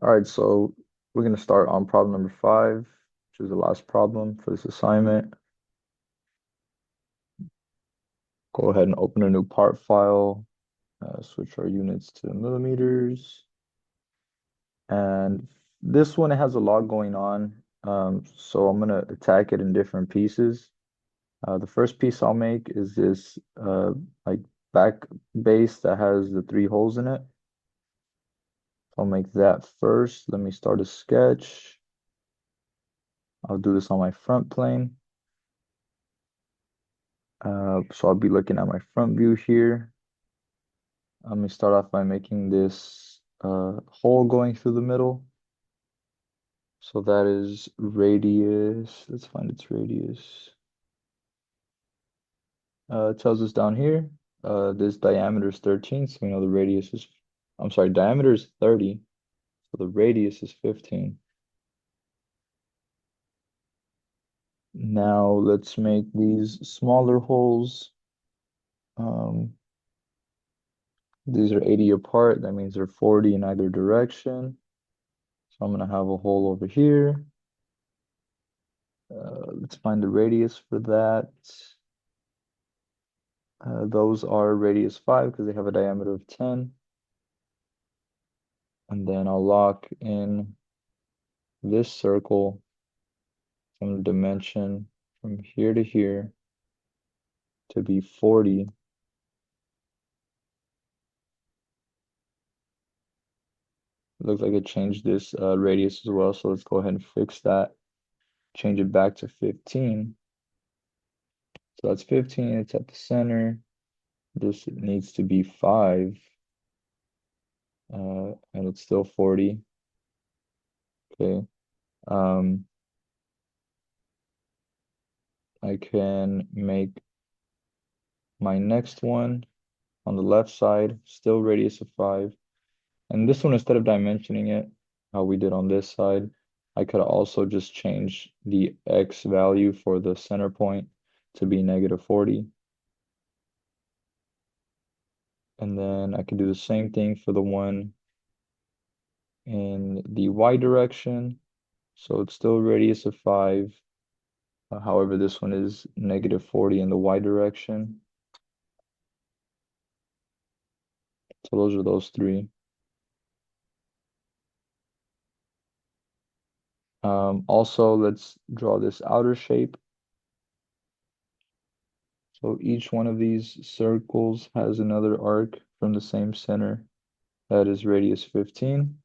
All right, so we're going to start on problem number 5, which is the last problem for this assignment. Go ahead and open a new part file, switch our units to millimeters. And this one, it has a lot going on, so I'm going to attack it in different pieces. The first piece I'll make is this like back base that has the 3 holes in it. I'll make that first. Let me start a sketch. I'll do this on my front plane. So I'll be looking at my front view here. Let me start off by making this hole going through the middle. So that is radius. Let's find its radius. It tells us down here, this diameter is 13, so we know the radius is, I'm sorry, diameter is 30, so the radius is 15. Now let's make these smaller holes. Um, these are 80 apart, that means they're 40 in either direction. So I'm going to have a hole over here. Let's find the radius for that. Those are radius 5 because they have a diameter of 10. And then I'll lock in this circle from the dimension from here to here to be 40. Looks like it changed this radius as well, so let's go ahead and fix that. Change it back to 15. So that's 15, it's at the center. This needs to be 5, and it's still 40. Okay. Um, I can make my next one on the left side, still radius of 5. And this one, instead of dimensioning it, how we did on this side, I could also just change the X value for the center point to be negative 40. And then I can do the same thing for the one in the Y direction. So it's still radius of 5. However, this one is negative 40 in the Y direction. So those are those 3. Also, let's draw this outer shape. So each one of these circles has another arc from the same center that is radius 15,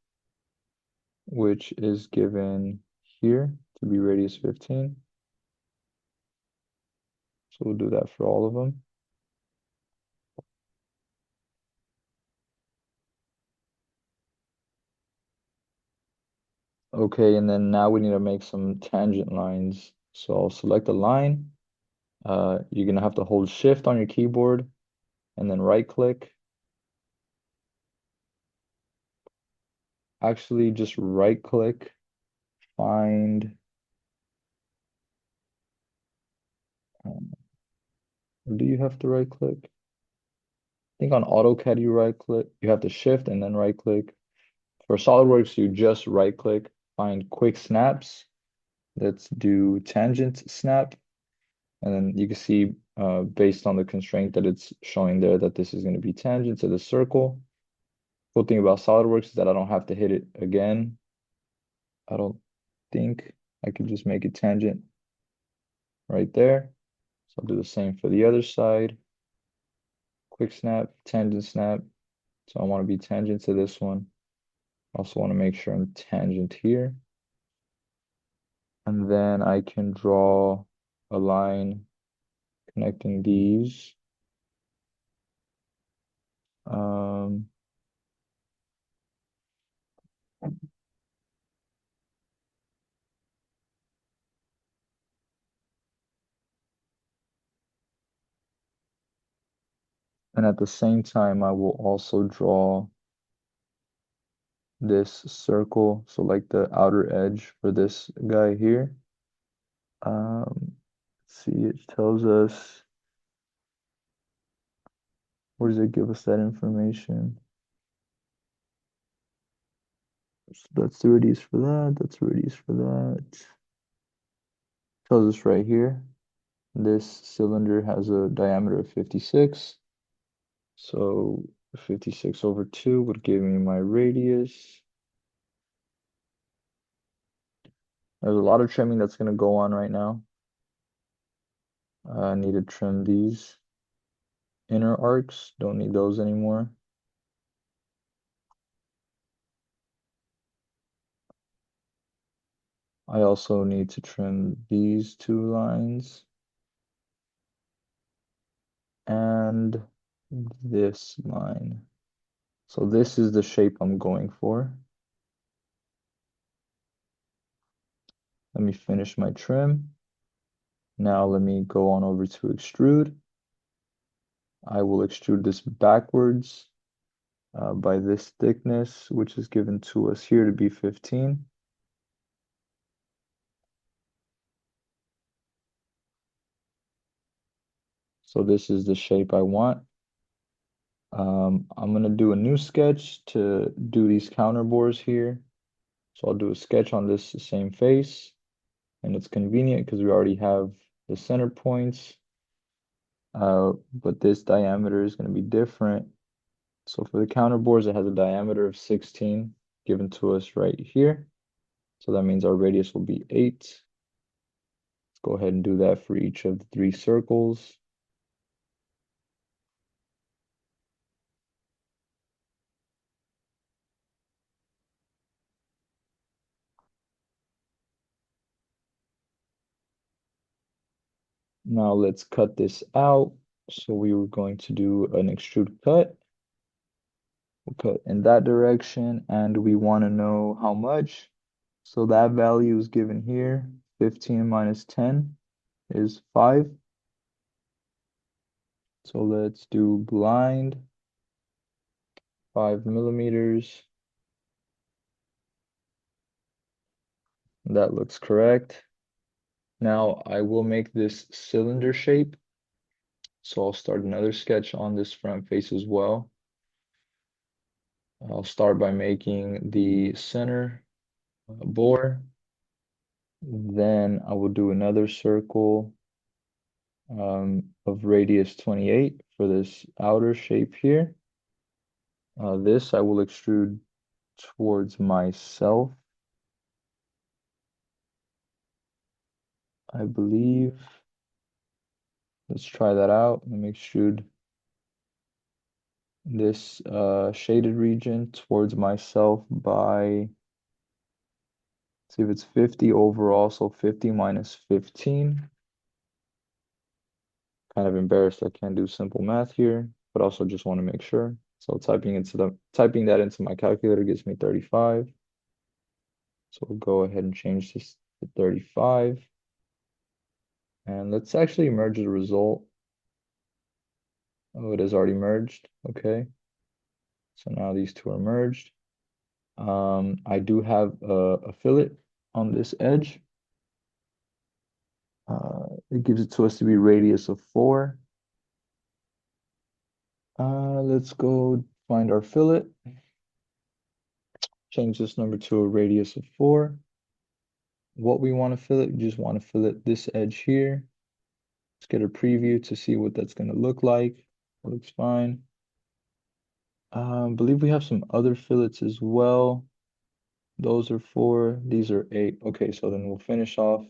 which is given here to be radius 15. So we'll do that for all of them. Okay, and then now we need to make some tangent lines. So I'll select a line. You're gonna have to hold Shift on your keyboard and then right click. Actually, just right click, find, or do you have to right click? I think on AutoCAD you right click, you have to Shift and then right click. For SolidWorks, you just right click, find quick snaps. Let's do tangent snap. And then you can see based on the constraint that it's showing there that this is going to be tangent to the circle. Cool thing about SolidWorks is that I don't have to hit it again. I don't think I can just make it tangent right there. So I'll do the same for the other side. Quick snap, tangent snap. So I want to be tangent to this one. Also want to make sure I'm tangent here. And then I can draw a line connecting these. Um, and at the same time, I will also draw this circle. So like the outer edge for this guy here. Let's see, it tells us, where does it give us that information? So that's the radius for that. That's the radius for that. Tells us right here, this cylinder has a diameter of 56. So 56 over 2 would give me my radius. There's a lot of trimming that's going to go on right now. I need to trim these inner arcs. Don't need those anymore. I also need to trim these two lines and this line. So this is the shape I'm going for. Let me finish my trim. Now let me go on over to extrude. I will extrude this backwards by this thickness, which is given to us here to be 15. So this is the shape I want. I'm going to do a new sketch to do these counter bores here. So I'll do a sketch on this same face, and it's convenient because we already have the center points, but this diameter is going to be different. So for the counter bores, it has a diameter of 16 given to us right here. So that means our radius will be 8. Let's go ahead and do that for each of the 3 circles. Now let's cut this out. So we were going to do an extrude cut. We'll cut in that direction, and we want to know how much. So that value is given here. 15 minus 10 is 5. So let's do blind, 5 millimeters. That looks correct. Now I will make this cylinder shape. So I'll start another sketch on this front face as well. I'll start by making the center bore. Then I will do another circle of radius 28 for this outer shape here. This I will extrude towards myself, I believe. Let's try that out. Let me extrude this shaded region towards myself by, see if it's 50 overall, so 50 minus 15. Kind of embarrassed I can't do simple math here, but also just want to make sure. So typing that into my calculator gives me 35. So we'll go ahead and change this to 35. And let's actually merge the result. Oh, it is already merged. Okay. So now these two are merged. I do have a fillet on this edge. It gives it to us to be radius of 4. Let's go find our fillet. Change this number to a radius of 4. What we want to fillet, we just want to fillet this edge here. Let's get a preview to see what that's going to look like. It looks fine. I believe we have some other fillets as well. Those are 4. These are 8. Okay, so then we'll finish off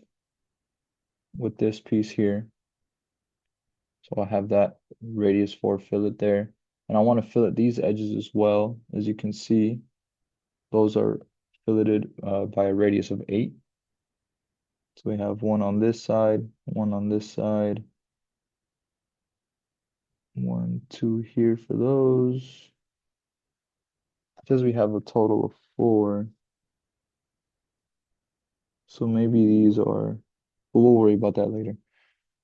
with this piece here. So I'll have that radius 4 fillet there. And I want to fillet these edges as well. As you can see, those are filleted by a radius of 8. So we have one on this side, one on this side, 1, 2 here for those. It says we have a total of 4. So maybe these are, but we'll worry about that later.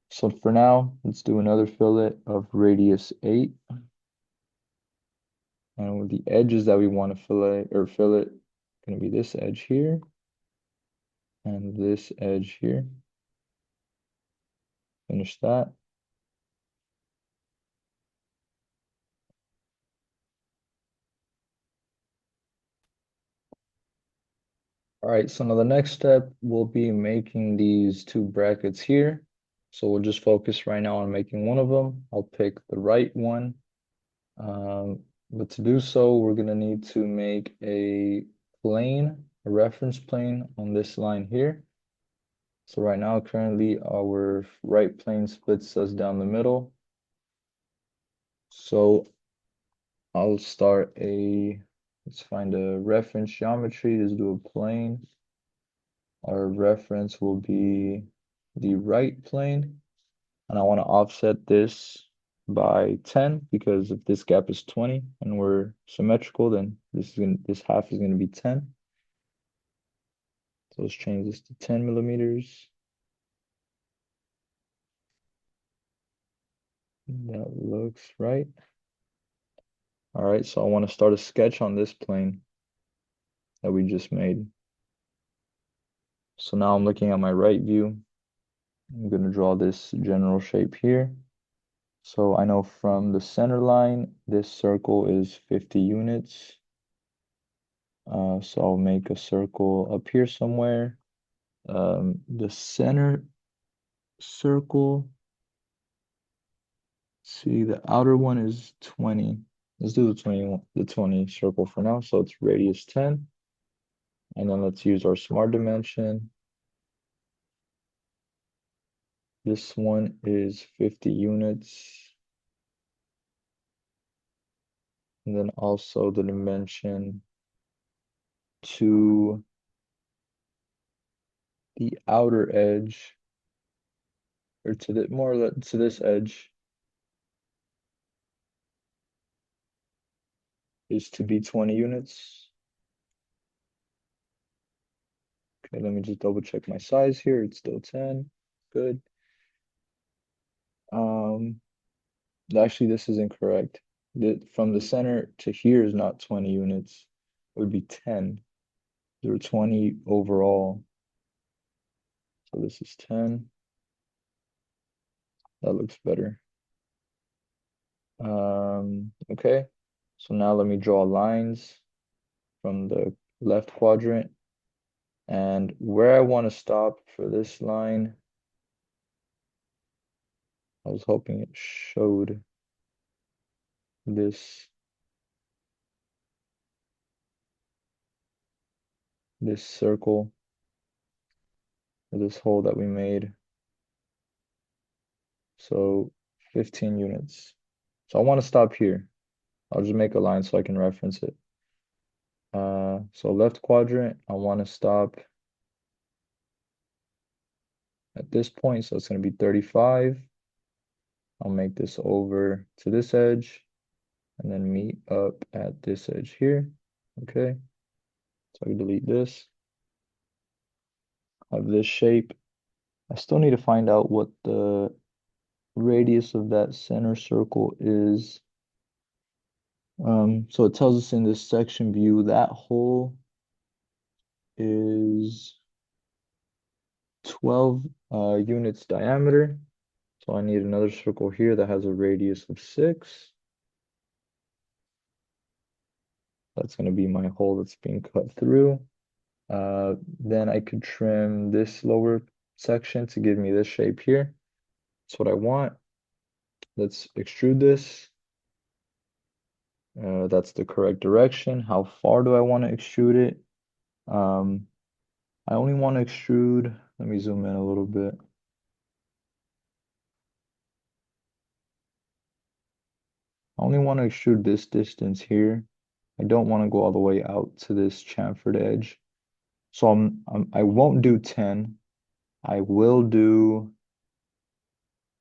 So for now, let's do another fillet of radius 8. And with the edges that we want to fillet, going to be this edge here and this edge here. Finish that. All right, so now the next step will be making these two brackets here. So we'll just focus right now on making one of them. I'll pick the right one. But to do so, we're gonna need to make a plane, a reference plane on this line here. So right now, currently, our right plane splits us down the middle. So I'll start let's find a reference geometry. Let's do a plane. Our reference will be the right plane. And I want to offset this by 10 because if this gap is 20 and we're symmetrical, then this half is gonna be 10. So let's change this to 10 millimeters. That looks right. All right, so I want to start a sketch on this plane that we just made. So now I'm looking at my right view. I'm going to draw this general shape here. So I know from the center line, this circle is 50 units. So I'll make a circle up here somewhere. The center circle, see the outer one is 20. Let's do the 20 circle for now. So it's radius 10. And then let's use our smart dimension. This one is 50 units. And then also the dimension to the outer edge, or to the more or less to this edge, is to be 20 units. Okay, let me just double check my size here. It's still 10. Good. Um, Actually, this is incorrect. From the center to here is not 20 units. It would be 10. There were 20 overall. So this is 10. That looks better. Okay. So now let me draw lines from the left quadrant. And where I want to stop for this line, I was hoping it showed this circle, or this hole that we made. So 15 units. So I want to stop here. I'll just make a line so I can reference it. So left quadrant, I want to stop at this point. So it's going to be 35. I'll make this over to this edge and then meet up at this edge here. Okay. So I can delete this. I have this shape. I still need to find out what the radius of that center circle is. So it tells us in this section view that hole is 12 units diameter. So I need another circle here that has a radius of 6. That's going to be my hole that's being cut through. Then I could trim this lower section to give me this shape here. That's what I want. Let's extrude this. That's the correct direction. How far do I want to extrude it? I only want to extrude, let me zoom in a little bit. I only want to extrude this distance here. I don't want to go all the way out to this chamfered edge. So I won't do 10. I will do,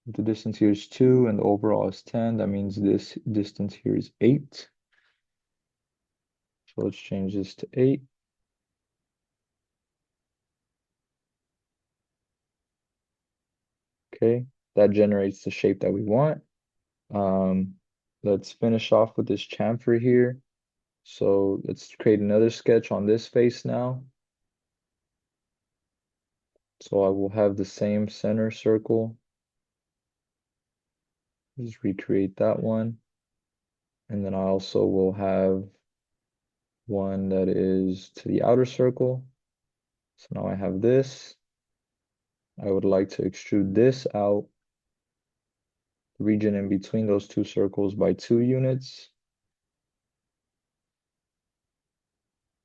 the distance here is 2 and the overall is 10. That means this distance here is 8. So let's change this to 8. Okay, that generates the shape that we want. Let's finish off with this chamfer here. So let's create another sketch on this face now. So I will have the same center circle. Just recreate that one. And then I also will have one that is to the outer circle. So now I have this. I would like to extrude this out, the region in between those two circles by 2 units.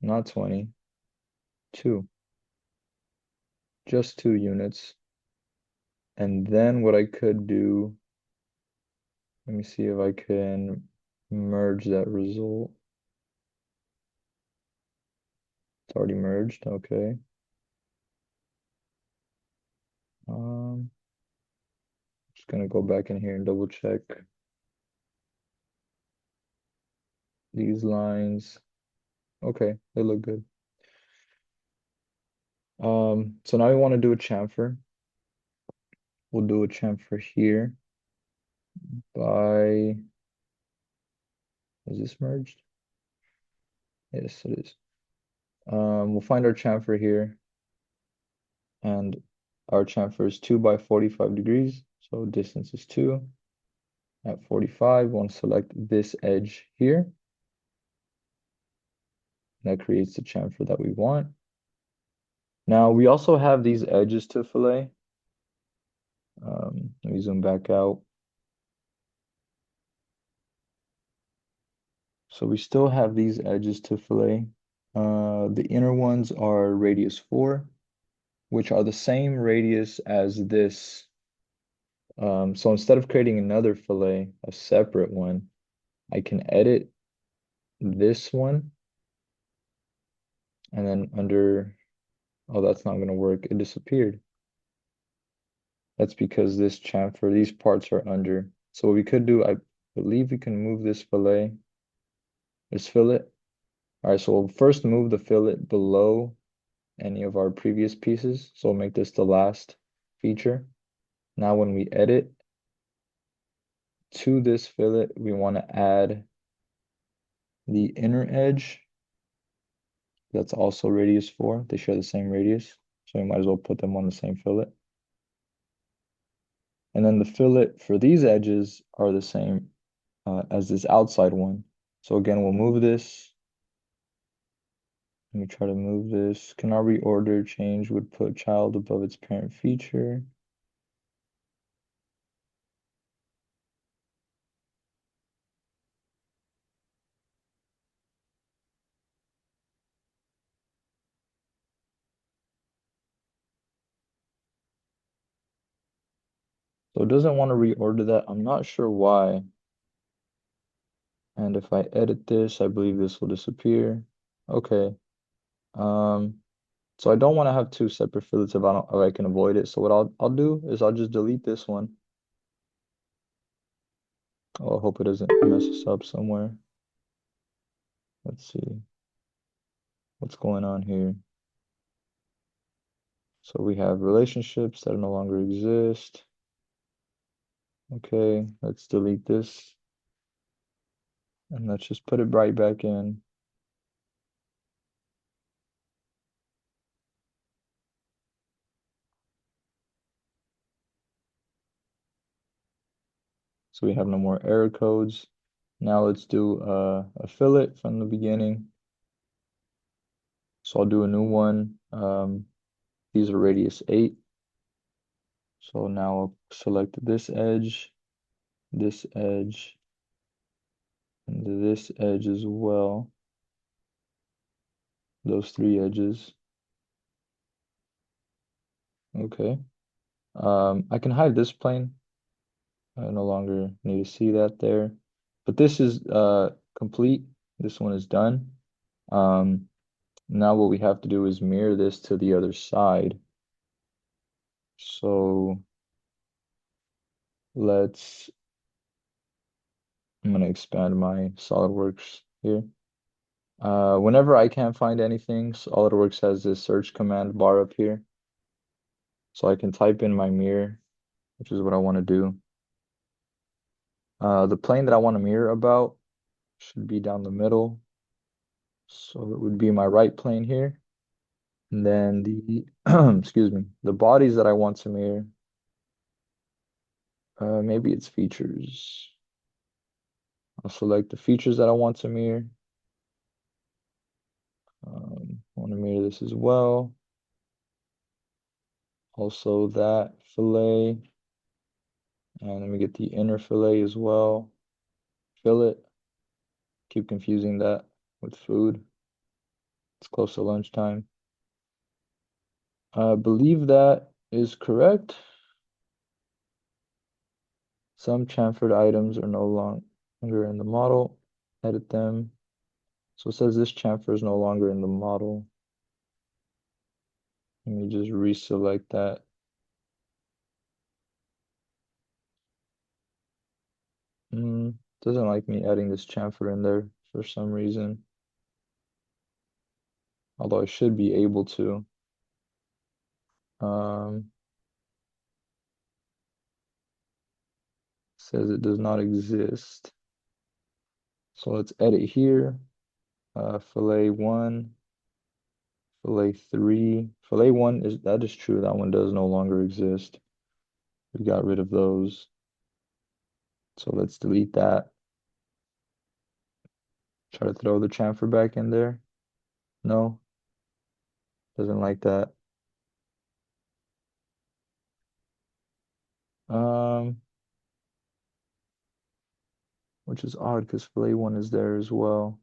Not 20, 2. Just 2 units. And then what I could do, let me see if I can merge that result. It's already merged, okay. Just gonna go back in here and double check these lines. Okay, they look good. So now we want to do a chamfer. We'll do a chamfer here by, is this merged? Yes, it is. We'll find our chamfer here, and our chamfer is 2 by 45 degrees, so distance is 2. At 45, we'll select this edge here. That creates the chamfer that we want. Now we also have these edges to fillet. Let me zoom back out. So we still have these edges to fillet. The inner ones are radius 4, which are the same radius as this. So instead of creating another fillet, a separate one, I can edit this one. And then under, oh, that's not going to work. It disappeared. That's because this chamfer, these parts are under. So what we could do, I believe we can move this fillet, this fillet. All right, so we'll first move the fillet below any of our previous pieces. So we'll make this the last feature. Now when we edit to this fillet, we want to add the inner edge. That's also radius 4. They share the same radius. So we might as well put them on the same fillet. And then the fillet for these edges are the same as this outside one. So again, we'll move this. Let me try to move this. Can our reorder change would put child above its parent feature? So it doesn't want to reorder that. I'm not sure why. And if I edit this, I believe this will disappear. Okay. So I don't want to have two separate fillets if I can avoid it. So what I'll do is I'll just delete this one. Oh, I hope it doesn't mess us up somewhere. Let's see what's going on here. So we have relationships that no longer exist. Okay, let's delete this. And let's just put it right back in. So we have no more error codes. Now let's do a fillet from the beginning. So I'll do a new one. These are radius 8. So now I'll select this edge, and this edge as well. Those 3 edges. Okay. I can hide this plane. I no longer need to see that there. But this is complete. This one is done. Now what we have to do is mirror this to the other side. So I'm going to expand my SolidWorks here. Whenever I can't find anything, SolidWorks has this search command bar up here. So I can type in my mirror, which is what I want to do. The plane that I want to mirror about should be down the middle. So it would be my right plane here. And then the, excuse me, the bodies that I want to mirror, maybe it's features. I'll select the features that I want to mirror. I want to mirror this as well. Also that fillet. And let me get the inner fillet as well. Fillet. Keep confusing that with food. It's close to lunchtime. I believe that is correct. Some chamfered items are no longer in the model. Edit them. So it says this chamfer is no longer in the model. Let me just reselect that. Doesn't like me adding this chamfer in there for some reason. Although I should be able to. Says it does not exist. So let's edit here. Fillet 1, fillet 3. Fillet 1 that is true. That one does no longer exist. We got rid of those. So let's delete that. Try to throw the chamfer back in there. No, doesn't like that. Um, which is odd because fillet 1 is there as well.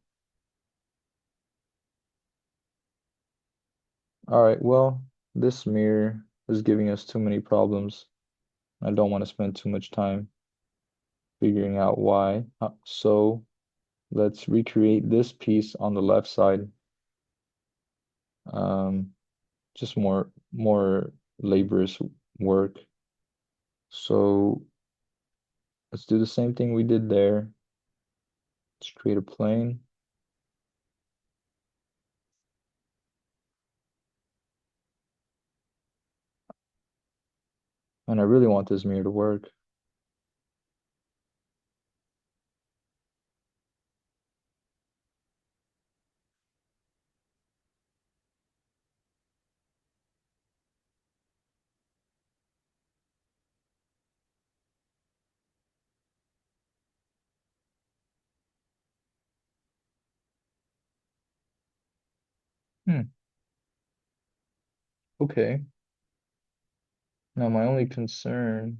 All right, well, this mirror is giving us too many problems. I don't want to spend too much time figuring out why. So let's recreate this piece on the left side. Just more laborious work. So let's do the same thing we did there. Let's create a plane. And I really want this mirror to work. Hmm. Okay. Now my only concern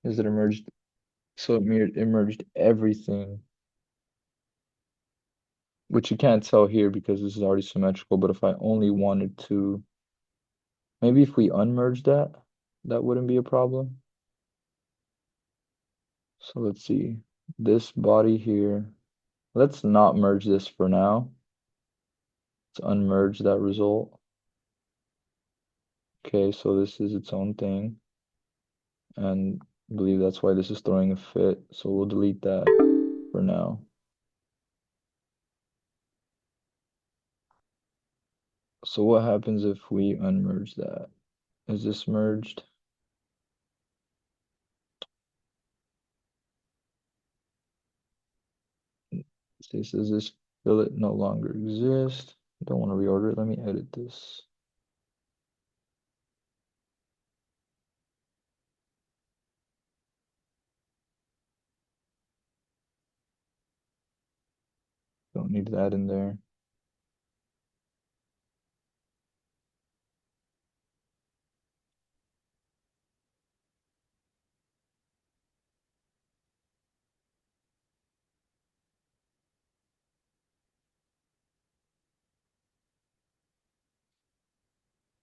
is that it merged, so it merged everything, which you can't tell here because this is already symmetrical, but if I only wanted to, maybe if we unmerge that, that wouldn't be a problem. So let's see, this body here, let's not merge this for now. Let's unmerge that result. Okay, so this is its own thing. And I believe that's why this is throwing a fit. So we'll delete that for now. So what happens if we unmerge that? Is this merged? Says this fillet no longer exists. I don't want to reorder it. Let me edit this. Don't need that in there.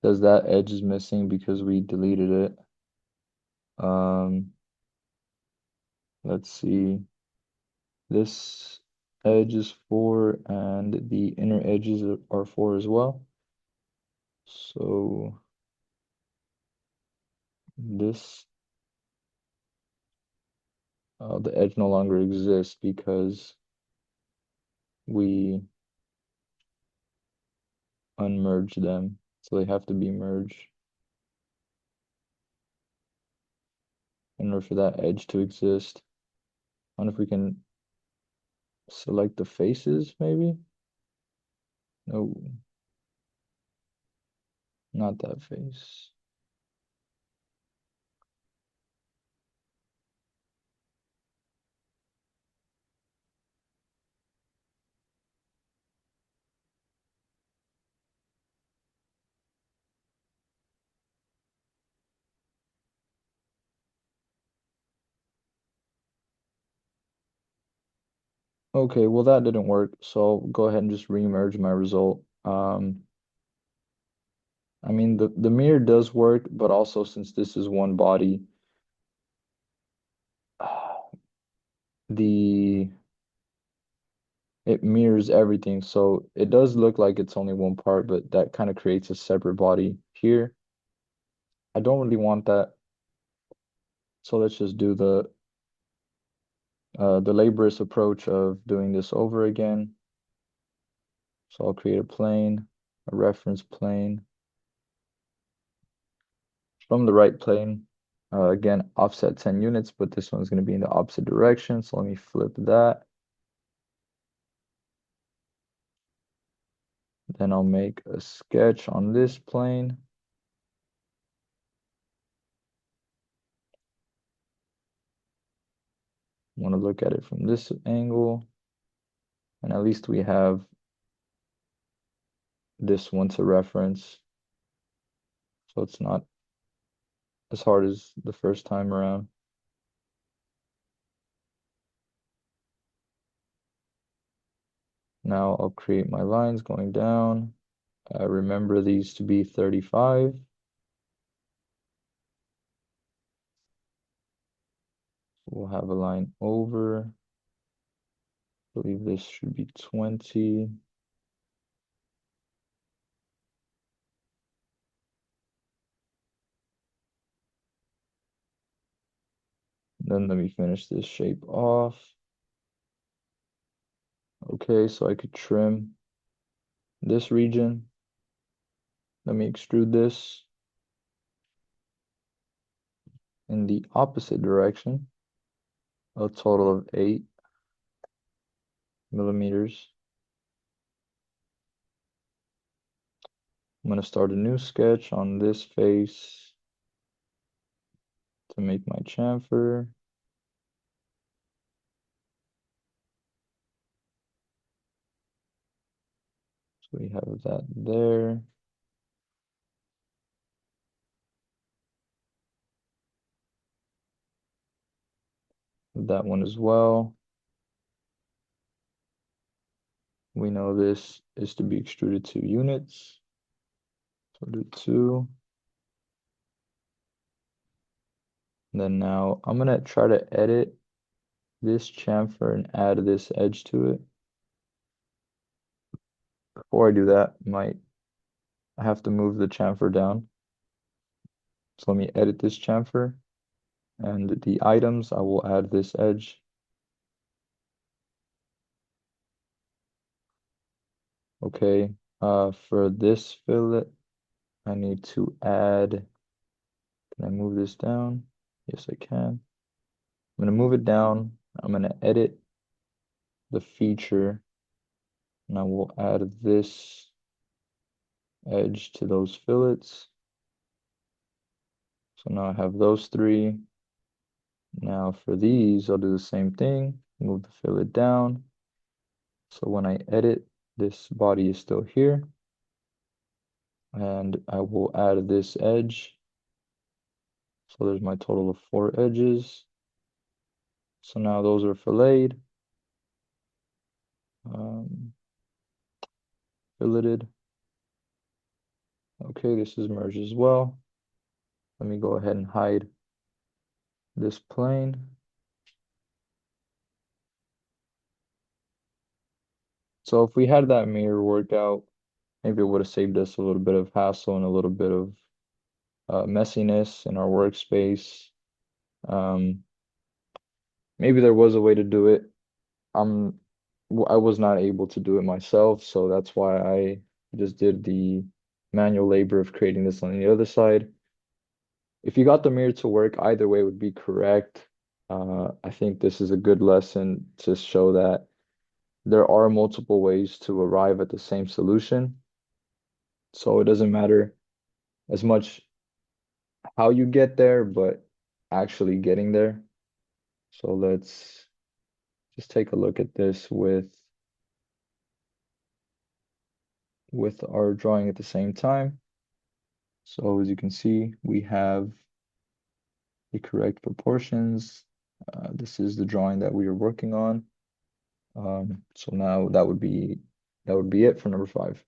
Says that edge is missing because we deleted it. Let's see. This edge is 4 and the inner edges are 4 as well. So this the edge no longer exists because we unmerged them. So they have to be merged in order for that edge to exist. I wonder if we can select the faces, maybe? No, not that face. Okay, well that didn't work, so I'll go ahead and just remerge my result. I mean the mirror does work, but also since this is one body, the it mirrors everything, so it does look like it's only one part, but that kind of creates a separate body here. I don't really want that, so let's just do the laborious approach of doing this over again. So I'll create a plane, a reference plane from the right plane. Again, offset 10 units, but this one's going to be in the opposite direction. So let me flip that. Then I'll make a sketch on this plane. I want to look at it from this angle. And at least we have this one to reference. So it's not as hard as the first time around. Now I'll create my lines going down. Remember these to be 35. We'll have a line over. I believe this should be 20. Then let me finish this shape off. Okay, so I could trim this region. Let me extrude this in the opposite direction, a total of 8 millimeters. I'm going to start a new sketch on this face to make my chamfer. So we have that there. That one as well. We know this is to be extruded 2 units. So do 2. And then now I'm going to try to edit this chamfer and add this edge to it. Before I do that, I have to move the chamfer down. So let me edit this chamfer, and the items, I will add this edge. Okay, for this fillet, I need to add, can I move this down? Yes, I can. I'm gonna move it down. I'm gonna edit the feature, and I will add this edge to those fillets. So now I have those 3. Now for these, I'll do the same thing, move the fillet down. So when I edit, this body is still here. And I will add this edge. So there's my total of 4 edges. So now those are filleted, filleted. Okay, this is merged as well. Let me go ahead and hide this plane. So if we had that mirror work out, maybe it would have saved us a little bit of hassle and a little bit of messiness in our workspace. Maybe there was a way to do it. I'm I was not able to do it myself, so that's why I just did the manual labor of creating this on the other side. If you got the mirror to work, either way would be correct. I think this is a good lesson to show that there are multiple ways to arrive at the same solution. So it doesn't matter as much how you get there, but actually getting there. So let's just take a look at this with our drawing at the same time. So as you can see, we have the correct proportions. This is the drawing that we are working on. So now that would be it for number 5.